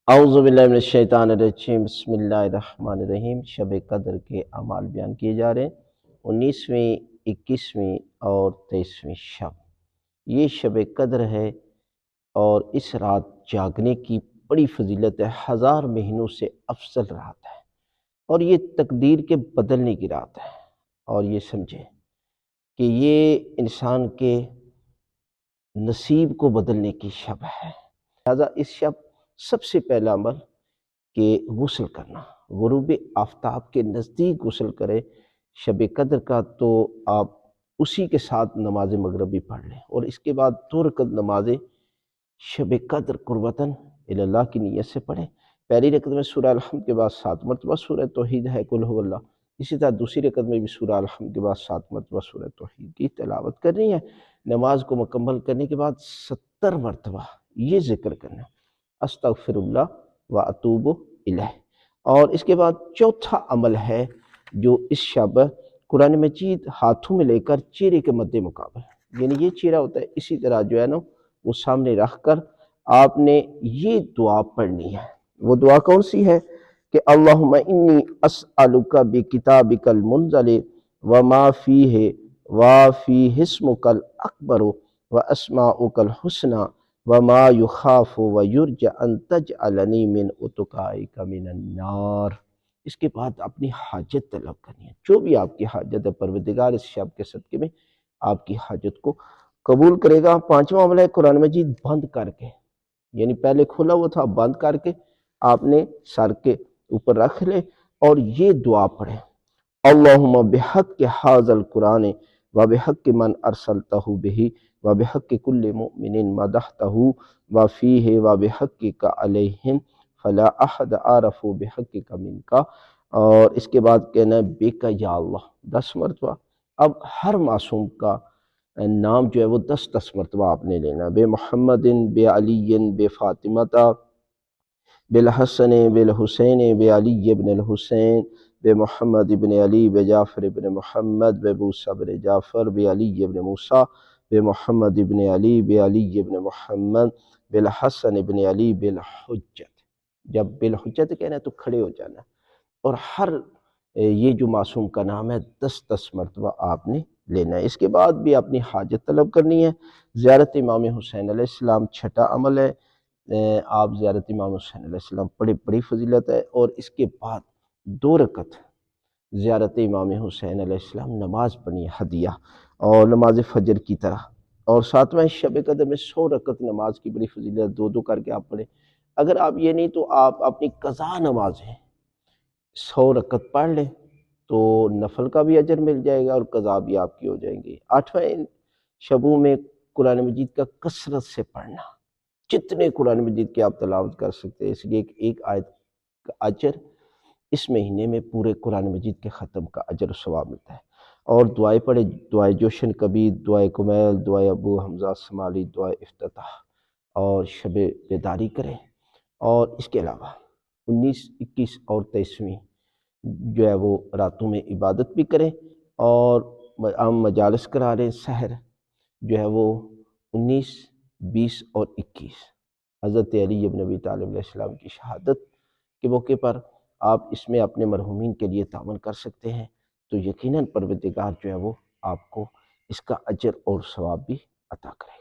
اعوذ باللہ من الشیطان الرجیم، بسم اللہ الرحمن الرحیم۔ شب قدر کے اعمال بیان کیے جا رہے ہیں، 19ویں، 21ویں اور 23ویں شب۔ یہ شب قدر ہے اور اس رات جاگنے کی بڑی فضیلت ہے، 1000 مہینوں سے افضل رات ہے، اور یہ تقدیر کے بدلنے کی رات ہے۔ اور یہ سمجھیں کہ یہ انسان کے نصیب کو بدلنے کی شب ہے۔ لہذا اس شب سب سے پہلا عمل کہ غسل کرنا، غروب آفتاب کے نزدیک غسل کرے شب قدر کا، تو آپ اسی کے ساتھ نماز مغرب بھی پڑھ لیں، اور اس کے بعد 2 رکعت نماز شب قدر قربتاً اللہ کی نیت سے پڑھیں۔ پہلی رکعت میں سورہ الحمد کے بعد 7 مرتبہ سورہ توحید ہے قل هو اللہ، اسی طرح دوسری رکعت میں بھی سورہ الحمد کے بعد 7 مرتبہ سورہ توحید کی تلاوت کرنی ہے۔ نماز کو مکمل کرنے کے بعد 70 مرتبہ یہ ذکر کرنا، استغفر اللہ و اتوب الیہ۔ اور اس کے بعد چوتھا عمل ہے جو اس شب قرآن مجید ہاتھوں میں لے کر چہرے کے مد مقابل، یعنی یہ چہرہ ہوتا ہے، اسی طرح جو ہے نا وہ سامنے رکھ کر آپ نے یہ دعا پڑھنی ہے۔ وہ دعا کون سی ہے کہ اللہم انی اسألک بکتابک المنزل وما فیہ وفیہ اسمک الاکبر واسماؤک الحسنى وما یخاف ویرجى ان تجعلنی من اتقائک من النار۔ اس کے بعد اپنی حاجت طلب کرنی ہے، جو بھی آپ کی حاجت ہے، پروردگار اس شب کے صدقے میں آپ کی حاجت کو قبول کرے گا۔ پانچواں عمل ہے قرآن مجید بند کر کے، یعنی پہلے کھلا ہوا تھا، بند کر کے آپ نے سر کے اوپر رکھ لے اور یہ دعا پڑھیں، اللہم بحق ھذا القرآن وبحق من ارسلتہ بہ وبحق کل مؤمن مدحتہ وفیہ وبحقک علیہم فلا احد اعرف بحقک منک۔ اور اس کے بعد کہنا ہے بیک یا اللہ 10 مرتبہ۔ اب ہر معصوم کا نام جو ہے وہ 10 مرتبہ آپ نے لینا، بے محمد، بے علی، بے فاطمہ، بالحسن، بالحسین، بے علی ابن الحسین، بے محمد ابن علی، بے جعفر ابن محمد، بے موسیٰ ابن جعفر، بے علی ابن موسیٰ، بے محمد ابن علی، بے علی ابن محمد، بالحسن ابن علی، بالحجت۔ جب بالحجت کہنا ہے تو کھڑے ہو جانا، اور ہر یہ جو معصوم کا نام ہے 10 مرتبہ آپ نے لینا ہے۔ اس کے بعد بھی اپنی حاجت طلب کرنی ہے۔ زیارت امام حسین علیہ السلام چھٹا عمل ہے، آپ زیارت امام حسین علیہ السلام بڑی فضیلت ہے، اور اس کے بعد 2 رکعت زیارت امام حسین علیہ السلام نماز پڑھنی ہے ہدیہ، اور نماز فجر کی طرح۔ اور 7واں شب قدر میں 100 رکعت نماز کی بڑی فضیلت، 2 کر کے آپ پڑھیں۔ اگر آپ یہ نہیں تو آپ اپنی قضا نمازیں 100 رکعت پڑھ لیں تو نفل کا بھی اجر مل جائے گا اور قضا بھی آپ کی ہو جائیں گی۔ 8واں شبوں میں قرآن مجید کا کثرت سے پڑھنا، جتنے قرآن مجید کی آپ تلاوت کر سکتے ہیں، اس لیے ایک آیت کا اجر اس مہینے میں پورے قرآن مجید کے ختم کا اجر و ثواب ملتا ہے۔ اور دعائیں پڑھیں، دعائے جوشن کبیر، دعائے کمیل، دعائے ابو حمزہ شمالی، دعائے افتتاح، اور شب بیداری کریں۔ اور اس کے علاوہ 19، 21 اور 23ویں جو ہے وہ راتوں میں عبادت بھی کریں، اور عام مجالس کرا رہے ہیں۔ سحر جو ہے وہ 19، 20 اور 21 حضرت علی ابن ابی طالب علیہ السلام کی شہادت کے موقع پر آپ اس میں اپنے مرحومین کے لیے تعاون کر سکتے ہیں، تو یقیناً پروردگار جو ہے وہ آپ کو اس کا اجر اور ثواب بھی عطا کرے۔